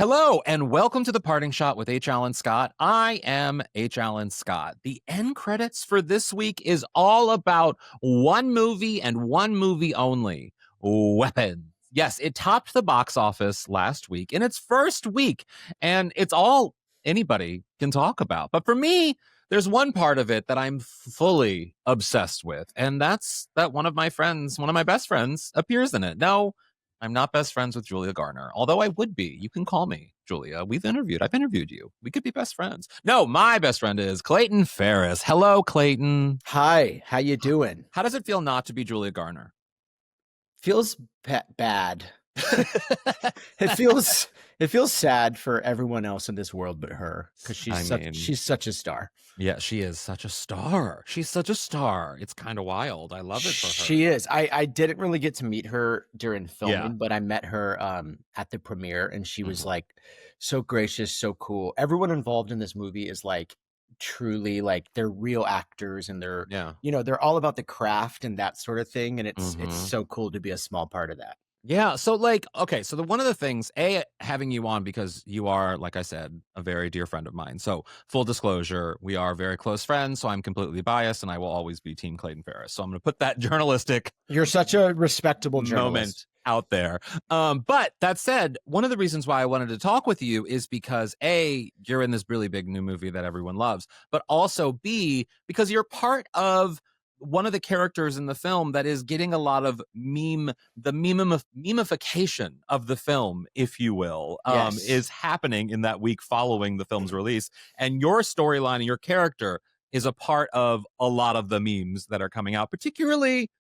Hello and welcome to the Parting Shot with H. Allen Scott. I am H. Allen Scott. The end credits for this week is all about one movie and one movie only, Weapons. Yes, it topped the box office last week in its first week, and it's all anybody can talk about. But for me, there's one part of it that I'm fully obsessed with, and that's that one of my best friends, appears in it. No, I'm not best friends with Julia Garner, although I would be. You can call me Julia. I've interviewed you. We could be best friends. No, my best friend is Clayton Farris. Hello, Clayton. Hi, how you doing? How does it feel not to be Julia Garner? Feels bad. It feels sad for everyone else in this world but her, because she's such a star. Yeah, she is such a star. She's such a star. It's kind of wild. I love it for her. She is. I didn't really get to meet her during filming, but I met her at the premiere, and she was like so gracious, so cool. Everyone involved in this movie is like truly like they're real actors, and they're they're all about the craft and that sort of thing, and it's so cool to be a small part of that. Yeah. So one of the things, having you on because you are, like I said, a very dear friend of mine. So full disclosure, we are very close friends. So I'm completely biased and I will always be Team Clayton Farris. So I'm going to put that journalistic You're such a respectable moment journalist out there. But that said, one of the reasons why I wanted to talk with you is because A, you're in this really big new movie that everyone loves, but also B, because you're part of one of the characters in the film that is getting a lot of meme-ification of the film, if you will, is happening in that week following the film's release. And your storyline and your character is a part of a lot of the memes that are coming out, particularly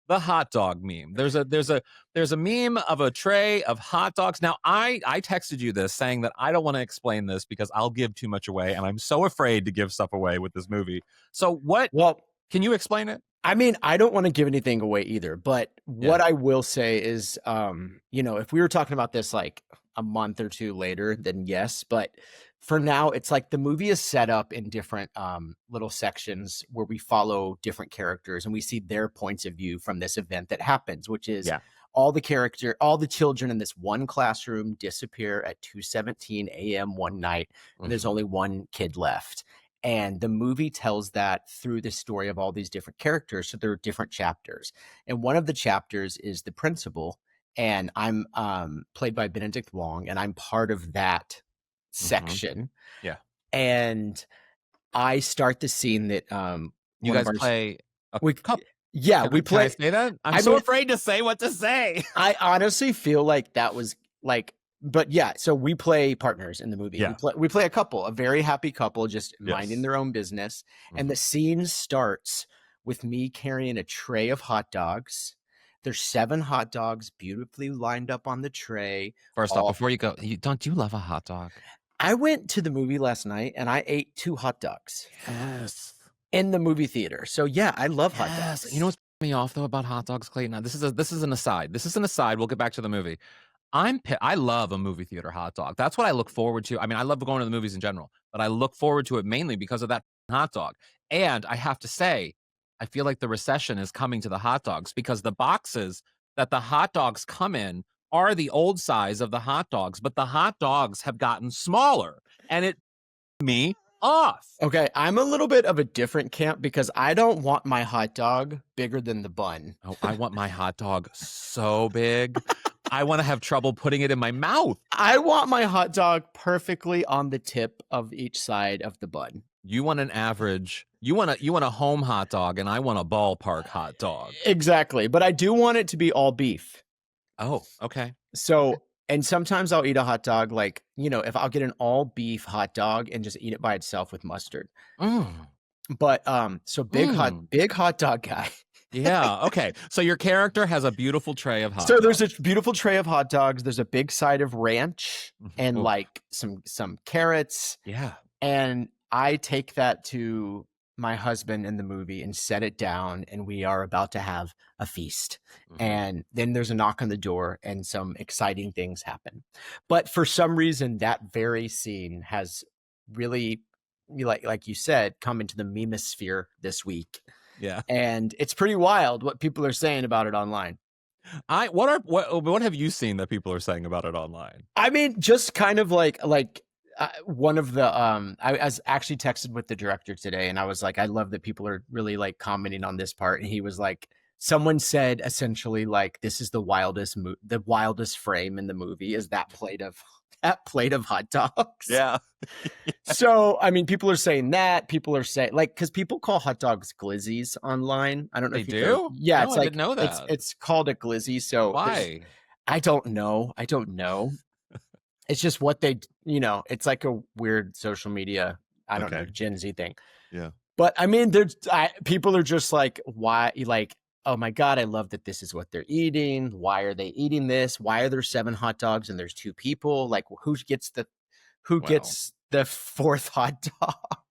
the hot dog meme. There's a meme of a tray of hot dogs. Now, I texted you this saying that I don't want to explain this because I'll give too much away, and I'm so afraid to give stuff away with this movie. So what? Well, can you explain it? I mean, I don't want to give anything away either, but what I will say is, if we were talking about this like a month or two later, then yes. But for now, it's like the movie is set up in different little sections where we follow different characters and we see their points of view from this event that happens, which is all the children in this one classroom disappear at 2:17 a.m. one night, and there's only one kid left. And the movie tells that through the story of all these different characters. So there are different chapters. And one of the chapters is the principal. And I'm played by Benedict Wong. And I'm part of that section. Yeah. And I start the scene that you guys play a couple. Yeah, we play. Can I say that? I'm so afraid to say what to say. I honestly feel like that was like, but yeah, so we play partners in the movie. Yeah. We play a couple, a very happy couple, just minding their own business. And the scene starts with me carrying a tray of hot dogs. There's 7 hot dogs beautifully lined up on the tray. First off, before you go, don't you love a hot dog? I went to the movie last night and I ate 2 hot dogs. Yes. In the movie theater. So yeah, I love hot dogs. You know what's pissing me off though about hot dogs, Clayton? Now, this is an aside. We'll get back to the movie. I love a movie theater hot dog. That's what I look forward to. I mean, I love going to the movies in general, but I look forward to it mainly because of that hot dog. And I have to say, I feel like the recession is coming to the hot dogs because the boxes that the hot dogs come in are the old size of the hot dogs, but the hot dogs have gotten smaller, and it me off. Okay, I'm a little bit of a different camp because I don't want my hot dog bigger than the bun. Oh, I want my hot dog so big. I want to have trouble putting it in my mouth. I want my hot dog perfectly on the tip of each side of the bun. You want an average, you want a home hot dog, and I want a ballpark hot dog. Exactly, but I do want it to be all beef. Oh, okay. So, and sometimes I'll eat a hot dog, like, if I'll get an all beef hot dog and just eat it by itself with mustard. But so big hot dog guy. Yeah. Okay. So your character has a beautiful tray of hot dogs. So there's a beautiful tray of hot dogs. There's a big side of ranch and like some carrots. Yeah. And I take that to my husband in the movie and set it down, and we are about to have a feast. And then there's a knock on the door and some exciting things happen. But for some reason, that very scene has really, like you said, come into the memosphere this week. Yeah. And it's pretty wild what people are saying about it online. What have you seen that people are saying about it online? I mean, just kind of like one of the I was actually texted with the director today, and I was like, I love that people are really like commenting on this part, and he was like, someone said essentially like this is the wildest frame in the movie is that plate of hot dogs. Yeah. So, I mean, people are saying that. People are saying like because people call hot dogs glizzies online. I don't know They if you've heard. do? Yeah, No, it's I didn't like know it's that. it's called a glizzy. So there's Why? I don't know. I don't know. It's just what they, it's like a weird social media, I don't know, Okay. Gen Z thing. Yeah. But I mean, people are just like, why? Like, oh my God, I love that this is what they're eating. Why are they eating this? Why are there 7 hot dogs and there's 2 people? Like, who Well, gets the 4th hot dog?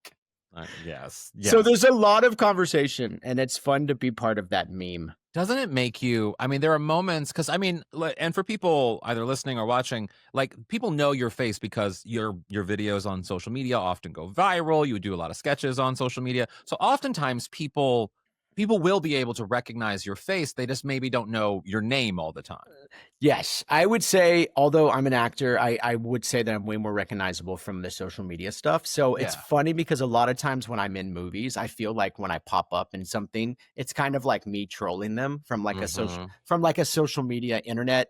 yes. So Yes. there's a lot of conversation, and it's fun to be part of that meme. Doesn't it make you, I mean, there are moments, because I mean, and for people either listening or watching, like, people know your face because your videos on social media often go viral. You do a lot of sketches on social media. So oftentimes people will be able to recognize your face. They just maybe don't know your name all the time. Yes, I would say, although I'm an actor, I would say that I'm way more recognizable from the social media stuff. So it's Yeah. funny because a lot of times when I'm in movies, I feel like when I pop up in something, it's kind of like me trolling them Mm-hmm. from like a social media internet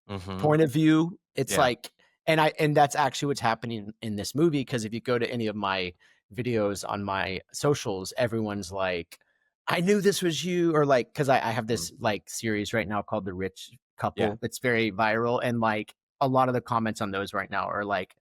Mm-hmm. point of view. It's Yeah. like, and that's actually what's happening in this movie. Because if you go to any of my videos on my socials, everyone's like, I knew this was you, or like, because I have Mhm. this like series right now called The Rich Yeah. Couple. It's very viral, and like a lot of the comments on those right now are like,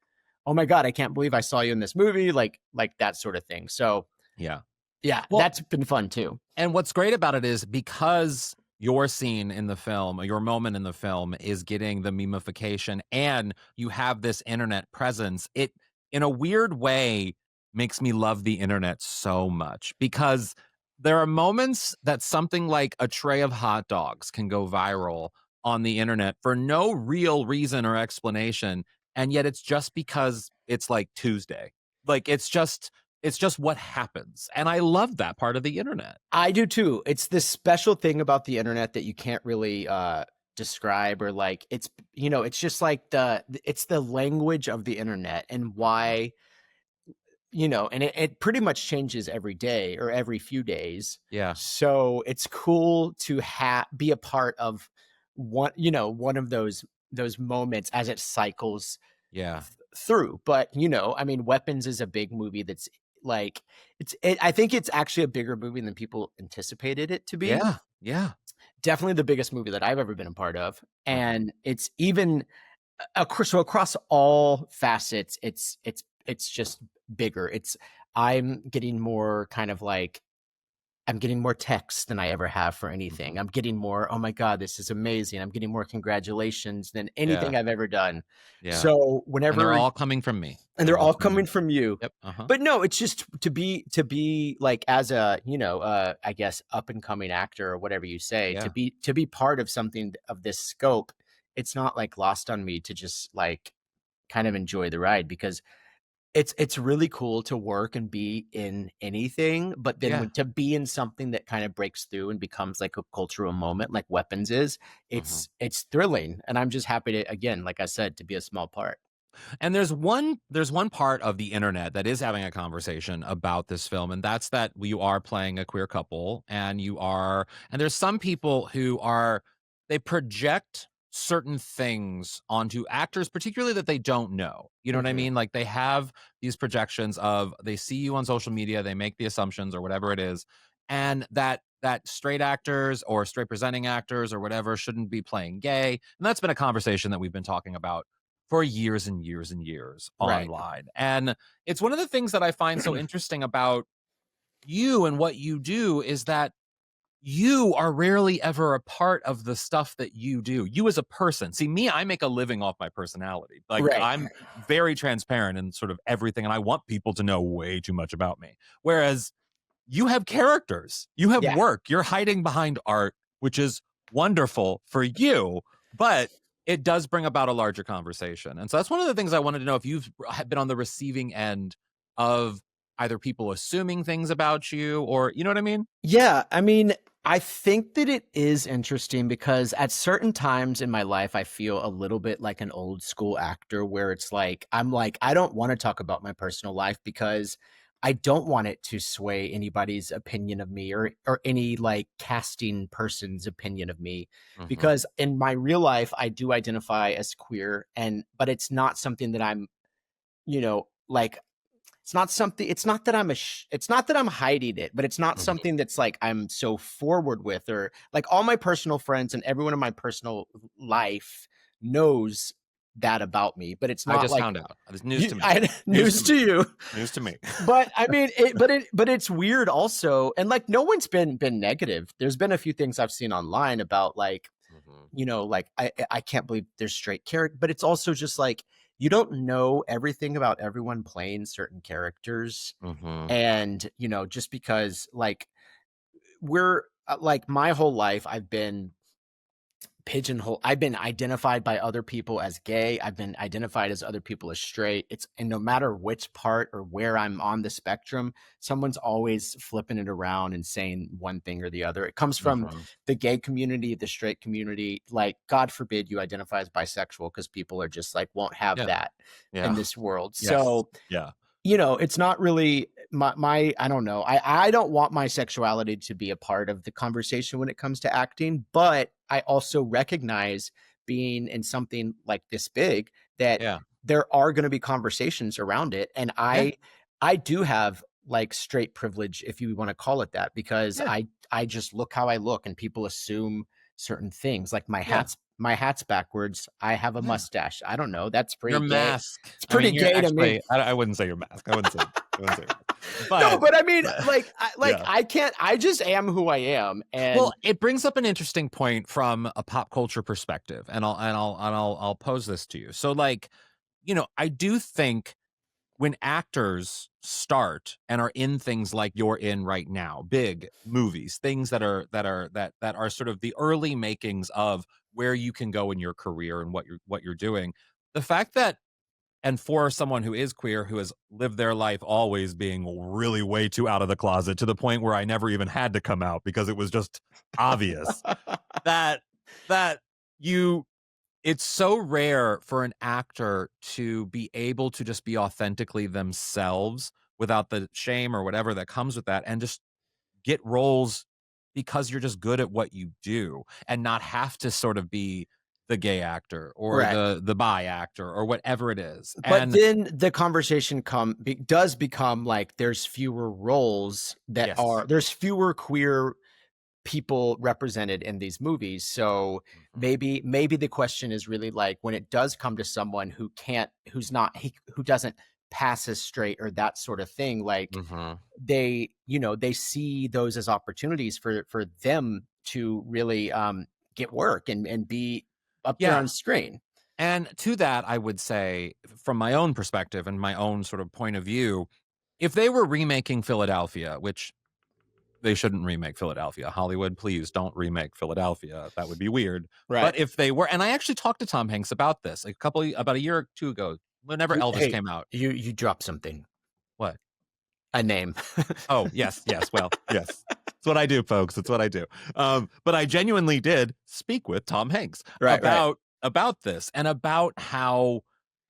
"Oh my God, I can't believe I saw you in this movie," like that sort of thing. So Yeah. yeah, Well, that's been fun too. and what's great about it is because your scene in the film, or your moment in the film, is getting the meme-ification and you have this internet presence, it, in a weird way, makes me love the internet so much, because there are moments that something like a tray of hot dogs can go viral on the internet for no real reason or explanation, and yet it's just because it's like Tuesday. Like, it's just what happens, and I love that part of the internet. I do too. It's this special thing about the internet that you can't really describe, or like it's just like it's the language of the internet, and why, and it pretty much changes every day or every few days. Yeah, So it's cool to be a part of one of those moments as it cycles yeah, through. But I mean, Weapons is a big movie that's like I think it's actually a bigger movie than people anticipated it to be. yeah, yeah. Definitely the biggest movie that I've ever been a part of, Mhm, and it's even across all facets, it's just bigger. I'm getting more kind of like I'm getting more texts than I ever have for anything. mhm. I'm getting more, oh my God, this is amazing. I'm getting more congratulations than Yeah, anything I've ever done. yeah, So and they're whenever all coming from me. and They're they're all all coming coming from you. Yep, uh-huh. But no, it's just to be like as a, I guess up and coming actor or whatever you say, Yeah, to be part of something of this scope, it's not like lost on me to just like kind of enjoy the ride, because it's really cool to work and be in anything, but then yeah, when to be in something that kind of breaks through and becomes like a cultural moment like Weapons is, mhm. it's thrilling, and I'm just happy to, again, like I said, to be a small part. And there's one part of the internet that is having a conversation about this film, and that's that you are playing a queer couple, and there's some people who are, they project certain things onto actors, particularly that they don't know. You know what I Mhm. mean? Like, they have these projections of, they see you on social media, they make the assumptions or whatever it is, and that straight actors or straight presenting actors or whatever shouldn't be playing gay. And that's been a conversation that we've been talking about for years and years and years Right. online. And it's one of the things that I find so interesting about you and what you do is that you are rarely ever a part of the stuff that you do. You as a person. See, me, I make a living off my personality. Like, Right. I'm very transparent in sort of everything, and I want people to know way too much about me. Whereas you have characters, you have Yeah. work, you're hiding behind art, which is wonderful for you, but it does bring about a larger conversation. And so that's one of the things I wanted to know, if you've been on the receiving end of either people assuming things about you, or you know what I mean? Yeah, I mean, I think that it is interesting because at certain times in my life, I feel a little bit like an old school actor where it's like, I'm like, I don't want to talk about my personal life because I don't want it to sway anybody's opinion of me or any like casting person's opinion of me. Mhm. Because in my real life, I do identify as queer but it's not something that I'm, like it's not that it's not that I'm hiding it, but it's not Mhm. something that's like I'm so forward with or like all my personal friends and everyone in my personal life knows that about me, but it's I not just like found out. It's news to me. News to news me. to you. News to me. But I mean, but it's weird also, and like no one's been negative. There's been a few things I've seen online about like Mhm. like I can't believe there's straight character, but it's also just like you don't know everything about everyone playing certain characters. Mhm. And, just because like we're like my whole life I've been identified by other people as gay. I've been identified as other people as straight. And no matter which part or where I'm on the spectrum, someone's always flipping it around and saying one thing or the other. It comes from Mhm. the gay community, the straight community. Like, God forbid you identify as bisexual because people are just like, won't have Yeah. that in Yeah. this world. Yes. So Yeah. it's not really my I don't know. I don't want my sexuality to be a part of the conversation when it comes to acting, but I also recognize being in something like this big that Yeah. there are going to be conversations around it and Yeah. I do have like straight privilege if you want to call it that because Yeah. I just look how I look and people assume certain things like Yeah. my hat's backwards. I have a Yeah. mustache. I don't know. That's Your pretty gay. mask. It's I pretty mean, you're gay to me. actually I wouldn't say your mask. I wouldn't say your mask. No, But but I mean, but like yeah. I can't. I just am who I am, Well, and it brings up an interesting point from a pop culture perspective, and I'll pose this to you. So, like, I do think when actors start and are in things like you're in right now, big movies, things that are sort of the early makings of where you can go in your career and what you're doing. The fact that and for someone who is queer, who has lived their life always being really way too out of the closet to the point where I never even had to come out because it was just obvious that that you it's so rare for an actor to be able to just be authentically themselves without the shame or whatever that comes with that and just get roles because you're just good at what you do and not have to sort of be the gay actor or right. the bi actor or whatever it is. But And then the conversation does become like there's fewer roles yes. there's fewer queer people represented in these movies. So Mhm. maybe the question is really like when it does come to someone who doesn't pass as straight or that sort of thing, like Mhm. they see those as opportunities for them to really get work and be up there on Yeah. screen. And to that, I would say, from my own perspective and my own sort of point of view, if they were remaking Philadelphia, which they shouldn't remake Philadelphia. Hollywood, please don't remake Philadelphia. That would be weird. Right. But if they were, and I actually talked to Tom Hanks about this about a year or two ago, whenever Elvis Hey, came out. you drop something, What? a name. Oh, yes, yes. Well, yes. It's what I do, folks. It's what I do. But I genuinely did speak with Tom Hanks Right, right. about this and about how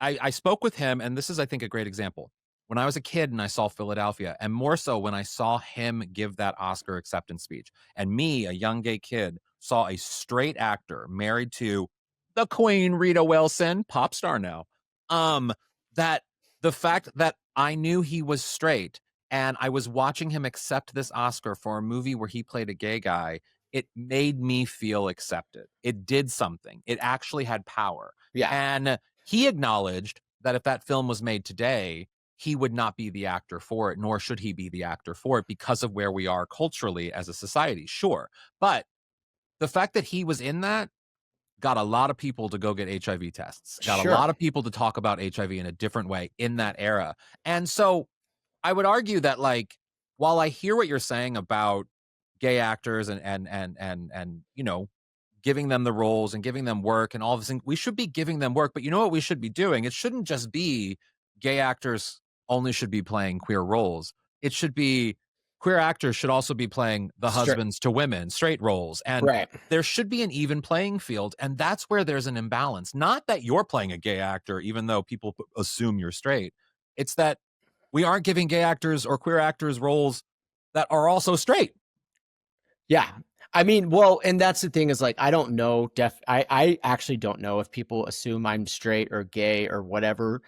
I spoke with him, and this is, I think, a great example. When I was a kid and I saw Philadelphia, and more so when I saw him give that Oscar acceptance speech, and me, a young gay kid, saw a straight actor married to the Queen Rita Wilson, pop star now. Um, that the fact that I knew he was straight and I was watching him accept this Oscar for a movie where he played a gay guy, it made me feel accepted. It did something. It actually had power. Yeah, And he acknowledged that if that film was made today, he would not be the actor for it, nor should he be the actor for it because of where we are culturally as a society. Sure. But the fact that he was in that got a lot of people to go get HIV tests, got a sure. lot of people to talk about HIV in a different way in that era. And so I would argue that, like, while I hear what you're saying about gay actors and giving them the roles and giving them work and all of this thing, we should be giving them work. But you know what we should be doing? It shouldn't just be gay actors only should be playing queer roles. It should be queer actors should also be playing the husbands to women, straight roles. And Right. there should be an even playing field. And that's where there's an imbalance. Not that you're playing a gay actor, even though people assume you're straight. It's that we aren't giving gay actors or queer actors roles that are also straight. Yeah. I mean, well, and that's the thing is like, I don't know. I actually don't know if people assume I'm straight or gay or whatever,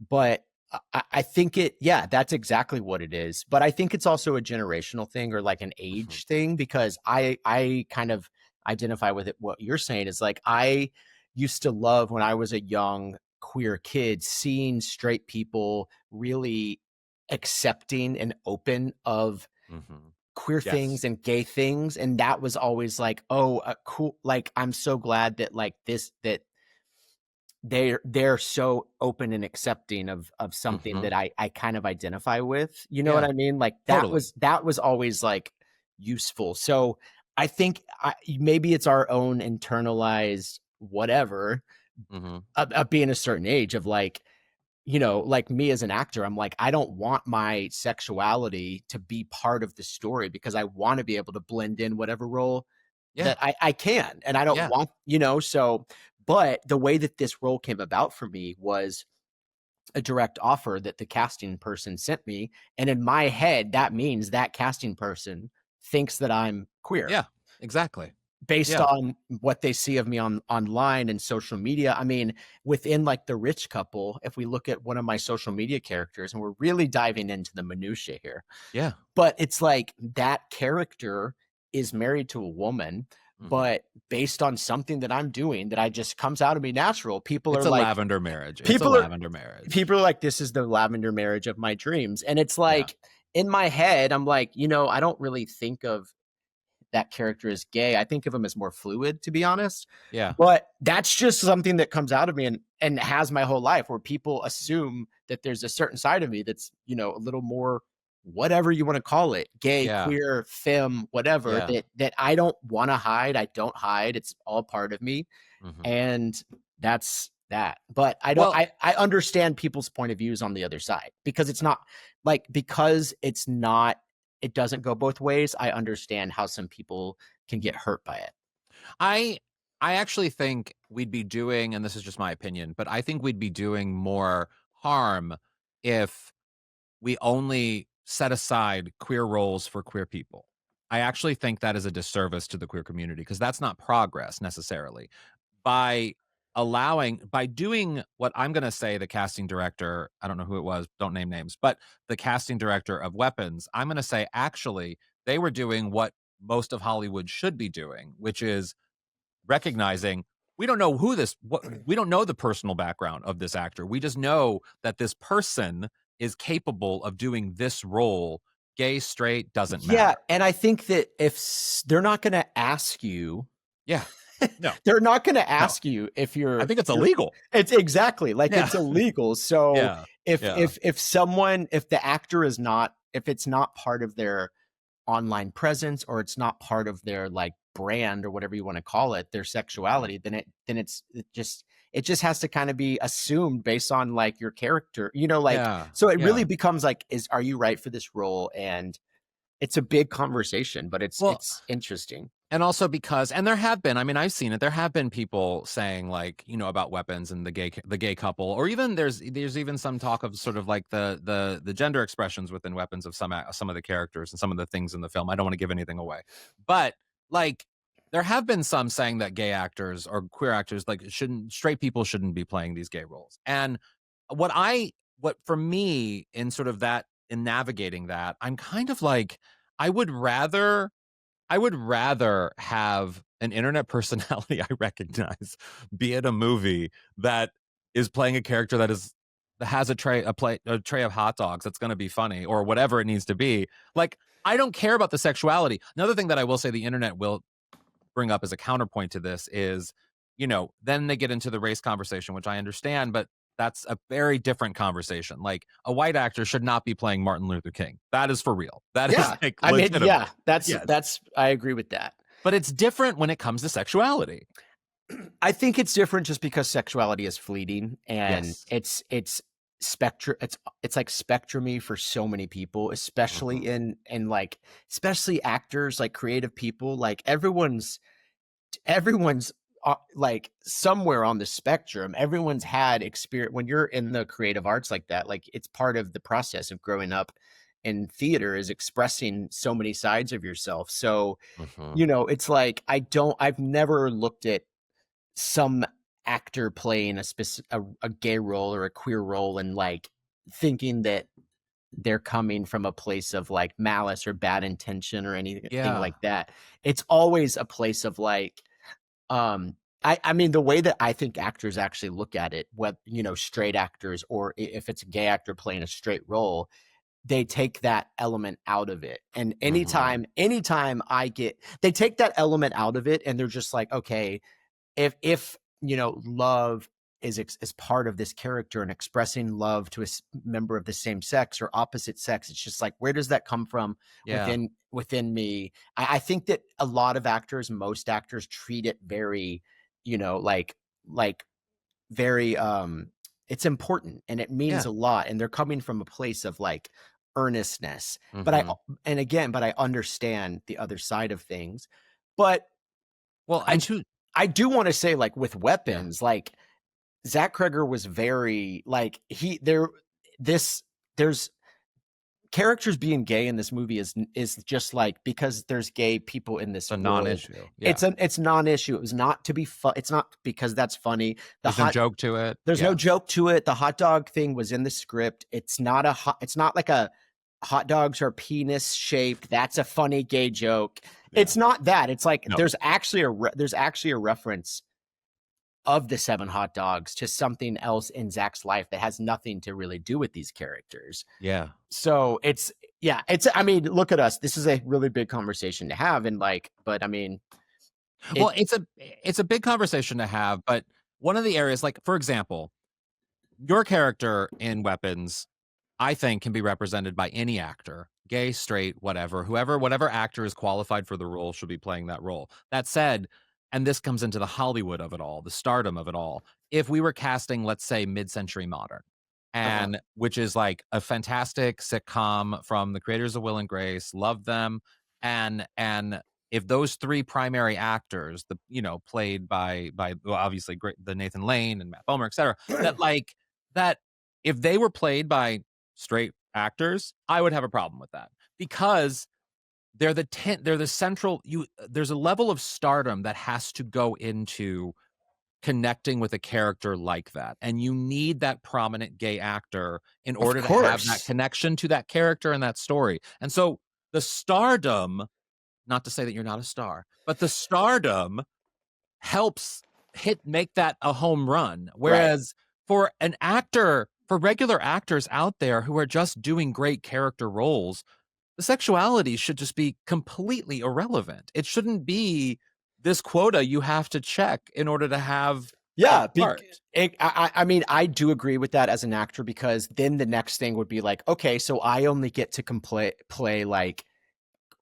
but I think that's exactly what it is. But I think it's also a generational thing or like an age thing, because I kind of identify with it. What you're saying is like, I used to love when I was a young queer kid, seeing straight people really accepting and open of queer things and gay things, and that was always like, oh, cool. Like, I'm so glad that like that they're so open and accepting of something that I kind of identify with. You know what I mean? Like that was always like useful. So I think maybe it's our own internalized whatever of being a certain age of like, like me as an actor, I'm like, I don't want my sexuality to be part of the story because I want to be able to blend in whatever role that I can. And I don't want, so, but the way that this role came about for me was a direct offer that the casting person sent me. And in my head, that means that casting person thinks that I'm queer. Yeah, exactly. Based on what they see of me online and social media. I mean, within like the rich couple, if we look at one of my social media characters, and we're really diving into the minutia here. Yeah. But it's like that character is married to a woman, but based on something that I'm doing that I just comes out of me natural, people are like lavender marriage. People are like, this is the lavender marriage of my dreams. And it's like in my head, I'm like, I don't really think of that character is gay. I think of him as more fluid, to be honest. Yeah. But that's just something that comes out of me and has my whole life, where people assume that there's a certain side of me that's, a little more, whatever you want to call it, gay, queer, femme, whatever, that I don't want to hide. I don't hide. It's all part of me. And that's that. But I don't, I understand people's point of views on the other side, because it's not like, it doesn't go both ways. I understand how some people can get hurt by it. I actually think we'd be doing, and this is just my opinion, but I think we'd be doing more harm if we only set aside queer roles for queer people. I actually think that is a disservice to the queer community, because that's not progress necessarily. By doing what I'm going to say, the casting director, I don't know who it was, don't name names, but the casting director of Weapons, I'm going to say, actually, they were doing what most of Hollywood should be doing, which is recognizing we don't know we don't know the personal background of this actor. We just know that this person is capable of doing this role. Gay, straight, doesn't matter. Yeah, and I think that if they're not going to ask you, no, they're not going to ask you if you're. I think it's illegal. It's exactly like it's illegal. So if the actor is not, if it's not part of their online presence, or it's not part of their like brand or whatever you want to call it, their sexuality, then it just has to kind of be assumed based on like your character, so it really becomes like, are you right for this role? And it's a big conversation, but it's interesting. And also because, and there have been, I mean, I've seen it, there have been people saying like, about Weapons and the gay couple, or even there's even some talk of sort of like the gender expressions within Weapons of some of the characters and some of the things in the film. I don't want to give anything away, but like there have been some saying that gay actors or queer actors, like straight people shouldn't be playing these gay roles. And what for me in sort of that, in navigating that, I'm kind of like, I would rather have an internet personality I recognize be in a movie that is playing a character that has a tray of hot dogs that's going to be funny, or whatever it needs to be. Like, I don't care about the sexuality. Another thing that I will say the internet will bring up as a counterpoint to this is, then they get into the race conversation, which I understand, but that's a very different conversation. Like, a white actor should not be playing Martin Luther King. That is for real. That is like, legitimate. That's I agree with that. But it's different when it comes to sexuality. I think it's different just because sexuality is fleeting, and it's spectrum. It's like spectrumy for so many people, especially Mhm. in like, especially actors, like creative people. Like everyone's like somewhere on the spectrum. Everyone's had experience when you're in the creative arts like that. Like it's part of the process of growing up in theater is expressing so many sides of yourself. So, Mhm. it's like I've never looked at some actor playing a gay role or a queer role and like thinking that they're coming from a place of like malice or bad intention or anything Yeah. like that. It's always a place of like, I mean, the way that I think actors actually look at it, what, straight actors, or if it's a gay actor playing a straight role, they take that element out of it. And Mhm. anytime they take that element out of it and they're just like, okay, if love is part of this character and expressing love to a member of the same sex or opposite sex, it's just like, where does that come from Yeah. within me? I think that a lot of actors, most actors, treat it very, like very it's important and it means Yeah. a lot, and they're coming from a place of like earnestness. Mhm. But I understand the other side of things. But Well, I and to I do want to say, like, with yeah. weapons, like Zach Kreger was very like he there this there's characters being gay in this movie is just like, because there's gay people in It's this a world, non-issue. Yeah. it's non-issue. It was not to be fun. It's not because that's funny. The There's no hot joke to it. There's no Yeah. joke to it. The hot dog thing was in the script. It's not like a hot dogs are penis shaped. That's a funny gay joke. Yeah. It's not that. It's like No. there's actually a reference of the seven hot dogs to something else in Zach's life that has nothing to really do with these characters. Yeah. So I mean, look at us. This is a really big conversation to have. And like, but I mean, Well, it, it's a big conversation to have, but one of the areas, like, for example, your character in Weapons, I think, can be represented by any actor, gay, straight, whatever, whatever actor is qualified for the role should be playing that role. That said, and this comes into the Hollywood of it all, the stardom of it all. If we were casting, let's say, mid-century modern, uh-huh. and which is like a fantastic sitcom from the creators of Will and Grace, love them, and if those three primary actors, played by well, obviously great, the Nathan Lane and Matt Bomer, etc., that if they were played by straight actors, I would have a problem with that because they're the central there's a level of stardom that has to go into connecting with a character like that. And you need that prominent gay actor in Of order to have that course. connection to that character and that story. And so the stardom, not to say that you're not a star, but the stardom helps make that a home run. Right. Whereas for regular actors out there who are just doing great character roles, the sexuality should just be completely irrelevant. It shouldn't be this quota you have to check in order to have the Yeah, part. I mean, I do agree with that as an actor, because then the next thing would be like, okay, so I only get to play like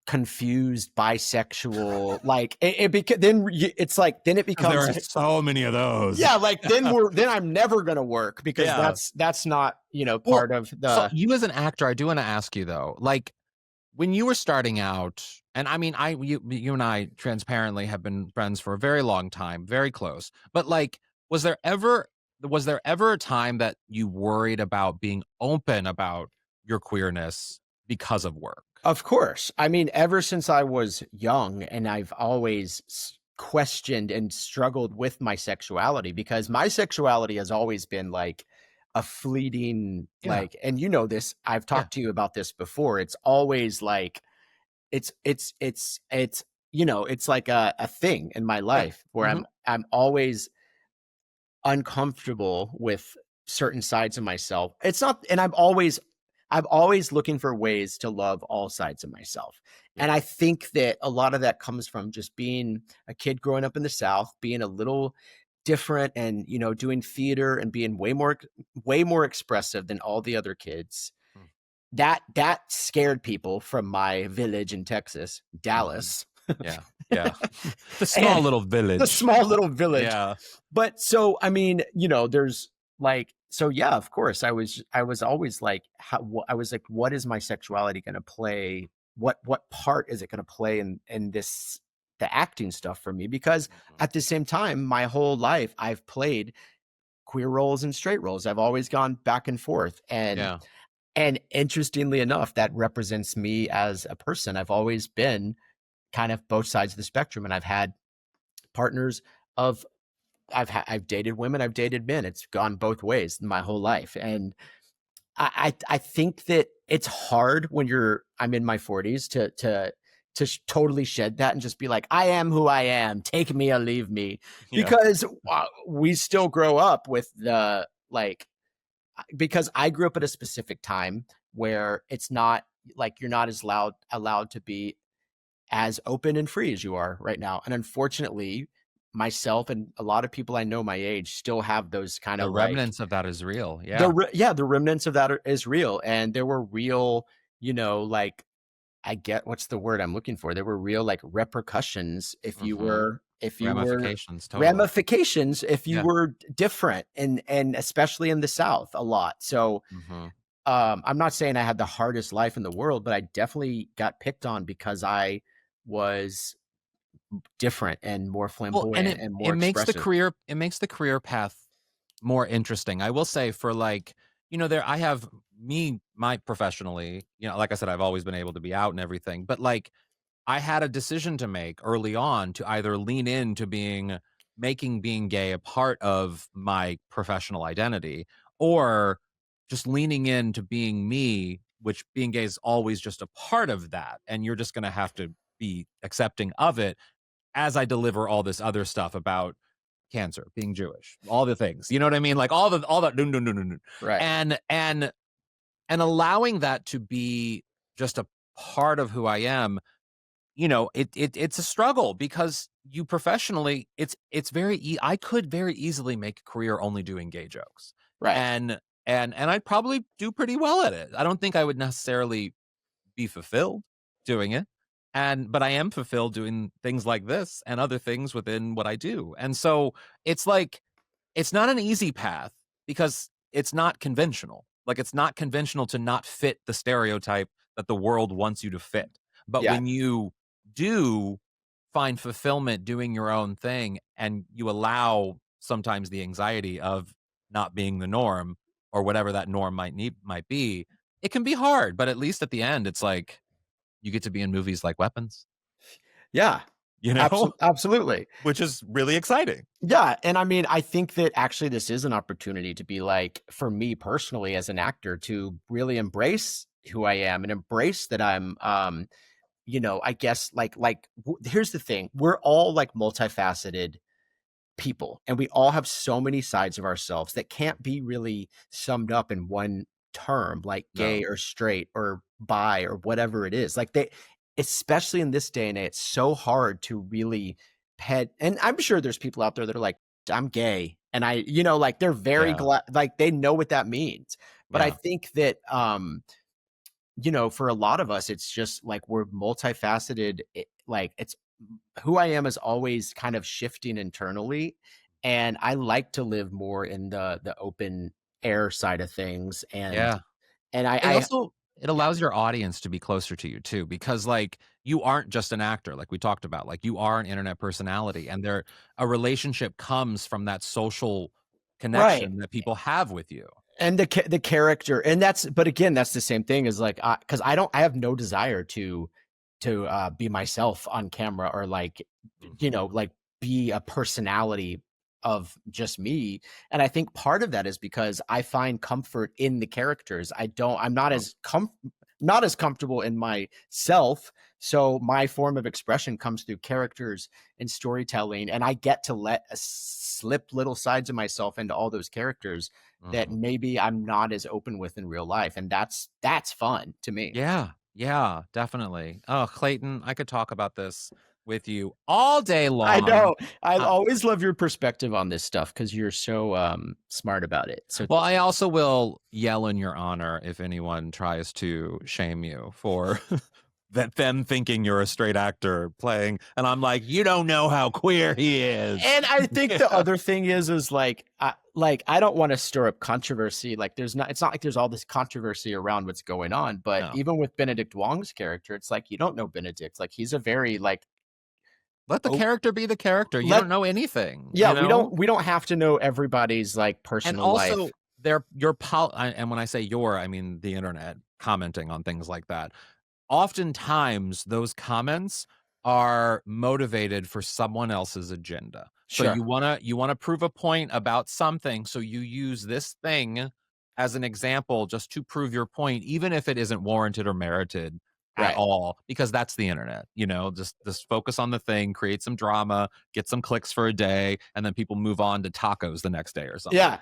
confused bisexual, like it's like then it Because there becomes are so many of those. yeah, like then I'm never gonna work, because Yeah. that's not Well, part of so the you as an actor, I do want to ask you though, like when you were starting out, and I mean, you and I transparently have been friends for a very long time, very close. But like, was there ever a time that you worried about being open about your queerness because of work? Of course. I mean, ever since I was young, and I've always questioned and struggled with my sexuality, because my sexuality has always been like a fleeting, Yeah, like, and this, I've yeah, talked to you about this before. It's always like, it's like a thing in my yeah. life where Hmm. I'm always uncomfortable with certain sides of myself. It's not, and I'm always looking for ways to love all sides of myself. Yeah, And I think that a lot of that comes from just being a kid growing up in the South, being a little different, and doing theater and being way more expressive than all the other kids. That scared people from my village in Texas, mm-hmm. Dallas. Yeah, yeah. The small And little the village. small little village. Yeah, But so, I mean, like, so yeah, of course, I was always like, I was like, what is my sexuality going to play? What part is it going to play in this the acting stuff for me? Because Mhm. at the same time, my whole life I've played queer roles and straight roles. I've always gone back and forth, Yeah. and interestingly enough, that represents me as a person. I've always been kind of both sides of the spectrum, and I've had partners of I've dated women, I've dated men. It's gone both ways my whole life, and I think that it's hard when I'm in my 40s to totally shed that and just be like, I am who I am. Take me or leave me, Yeah. because we still grow up with the like, because I grew up at a specific time where it's not like you're not as allowed to be as open and free as you are right now. And unfortunately, myself and a lot of people I know my age still have those kind The of like remnants of that is real. Yeah. yeah, the remnants of that is real. And there were real, like, I get what's the word I'm looking for. There were real like repercussions Mhm. if you were Ramifications, totally. ramifications if you Yeah. were different, and especially in the South a lot. So Mhm. I'm not saying I had the hardest life in the world, but I definitely got picked on because I was different and more Well, and flamboyant it and more it makes the expressive. career path more interesting. I will say for like, there I have my professionally, like I said, I've always been able to be out and everything, but like I had a decision to make early on to either lean into making being gay a part of my professional identity, or just leaning into being me, which being gay is always just a part of that. And you're just going to have to be accepting of it as I deliver all this other stuff about cancer, being Jewish, all the things. You know what I mean? Like all that dun, dun, dun, dun, dun. Right. And allowing that to be just a part of who I am, it's a struggle because you professionally, it's I could very easily make a career only doing gay jokes. Right. And I'd probably do pretty well at it. I don't think I would necessarily be fulfilled doing it. But I am fulfilled doing things like this and other things within what I do. And so it's like it's not an easy path because it's not conventional. Like it's not conventional to not fit the stereotype that the world wants you to fit. But Yeah. when you do find fulfillment doing your own thing and you allow sometimes the anxiety of not being the norm or whatever that norm might be, it can be hard, but at least at the end it's like you get to be in movies like Weapons, Yeah. you know, Absolutely. which is really exciting. Yeah, and I mean, I think that actually this is an opportunity to be like, for me personally as an actor, to really embrace who I am and embrace that I'm, I guess here's the thing. We're all like multifaceted people, and we all have so many sides of ourselves that can't be really summed up in one term, like gay No. or straight or bi or whatever it is. Like, especially in this day and age, it's so hard to really pet. And I'm sure there's people out there that are like, I'm gay, and like they're very Yeah. glad, like they know what that means. But I Yeah. think that for a lot of us, it's just like we're multifaceted. Like, it's who I am is always kind of shifting internally, and I like to live more in the open air side of things, and Yeah. and It I also it yeah, allows your audience to be closer to you too, because like you aren't just an actor, like we talked about, like you are an internet personality, and a relationship comes from that social right. connection that people have with you. And the character, and but again, that's the same thing as like, because I have no desire to be myself on camera, or like, Mhm. like, be a personality of just me. And I think part of that is because I find comfort in the characters. I'm not Oh, not as comfortable in myself. So my form of expression comes through characters and storytelling, and I get to let slip little sides of myself into all those characters that mhm. maybe I'm not as open with in real life, and that's fun to me. Yeah, yeah, definitely. Oh, Clayton, I could talk about this with you all day I long. know. I Uh, always love your perspective on this stuff because you're so smart about it. So well, I also will yell in your honor if anyone tries to shame you for that them thinking you're a straight actor playing, and I'm like, you don't know how queer he is. And I think the other thing is like I don't want to stir up controversy. Like it's not like there's all this controversy around what's going on, but No. even with Benedict Wong's character, it's like you don't know Benedict. Like he's a very like let the character be the character. You don't know anything. Yeah, you know? we don't have to know everybody's like personal life. And also, and when I say I mean the internet commenting on things like that. Oftentimes, those comments are motivated for someone else's agenda. So Sure. you wanna prove a point about something, so you use this thing as an example just to prove your point, even if it isn't warranted or merited at all, because that's the internet. Just focus on the thing, create some drama, get some clicks for a day, and then people move on to tacos the next day or something. Yeah,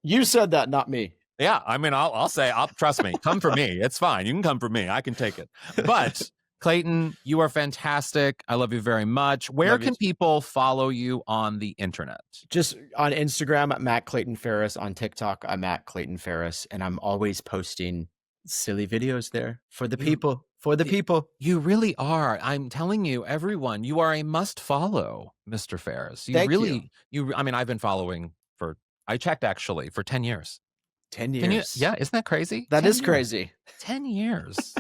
you said that, not me. Yeah, I mean, I'll say, trust me, come for me. It's fine. You can come for me. I can take it. But Clayton, you are fantastic. I love you very much. Where can people follow you on the internet? Just on Instagram, I'm at Clayton Farris. On TikTok, I'm at Clayton Farris. And I'm always posting silly videos there for the people. For the people. You really are. I'm telling you, everyone, you are a must follow, Mr. Farris. Thank you. I mean, I've been following I checked actually, for 10 years. 10 years. Yeah, isn't that crazy? That is crazy. 10 years.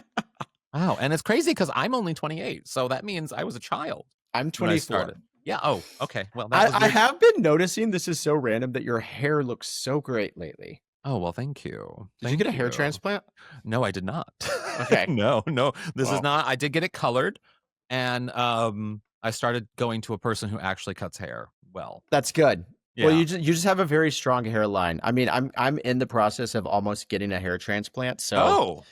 Wow. And it's crazy because I'm only 28. So that means I was a child. I'm 24. Yeah. Oh, okay. Well, I have been noticing, this is so random, that your hair looks so great lately. Oh, well, thank you. Did you get a hair transplant? No, I did not. Okay. No. This is not. I did get it colored. And I started going to a person who actually cuts hair well. That's good. Yeah. Well, you just have a very strong hairline. I mean, I'm in the process of almost getting a hair transplant. So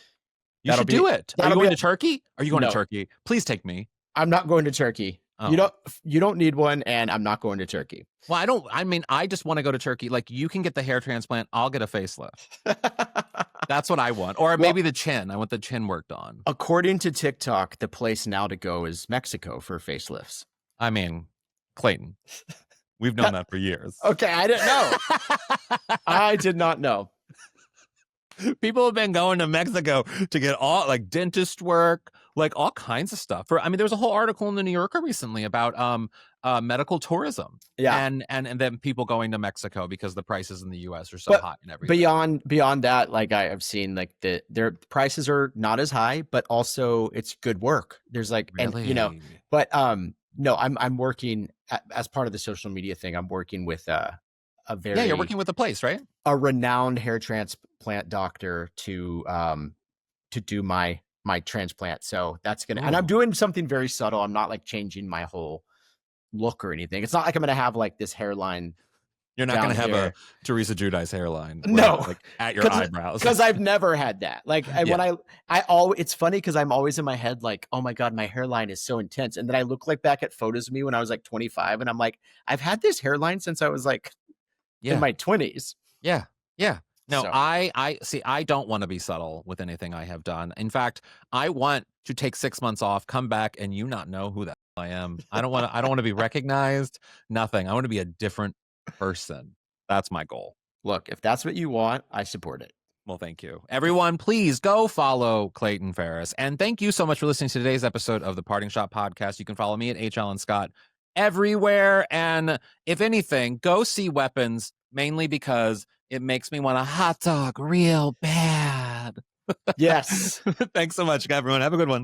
you should do it. Are you going to Turkey? Are you going to Turkey? Please take me. I'm not going to Turkey. Oh. You don't need one, and I'm not going to Turkey. Well, I just want to go to Turkey. Like, you can get the hair transplant. I'll get a facelift. That's what I want. Or maybe the chin. I want the chin worked on. According to TikTok, the place now to go is Mexico for facelifts. I mean, Clayton. We've known that for years. Okay, I didn't know. I did not know. People have been going to Mexico to get all like dentist work, like all kinds of stuff. There was a whole article in the New Yorker recently about medical tourism. Yeah. And then people going to Mexico because the prices in the US are so high and everything. Beyond that, like I've seen like their prices are not as high, but also it's good work. There's like, really? No, I'm working as part of the social media thing. I'm working with a very you're working with a place, right? A renowned hair transplant doctor to do my transplant. So that's gonna, and I'm doing something very subtle. I'm not like changing my whole look or anything. It's not like I'm gonna have like this hairline. You're not gonna have a Teresa Giudice hairline. No, like at your eyebrows. Because I've never had that. Like when it's funny because I'm always in my head like, oh my God, my hairline is so intense. And then I look like back at photos of me when I was like 25, and I'm like, I've had this hairline since I was like in my 20s. Yeah. No, I see. I don't want to be subtle with anything I have done. In fact, I want to take 6 months off, come back, and you not know who the hell I am. I don't want to be recognized. Nothing. I want to be a different person. That's my goal. Look, if that's what you want, I support it. Well, thank you. Everyone, please go follow Clayton Farris. And thank you so much for listening to today's episode of the Parting Shot Podcast. You can follow me at H. Allen Scott everywhere. And if anything, go see Weapons, mainly because it makes me want a hot dog real bad. Yes. Thanks so much, everyone. Have a good one.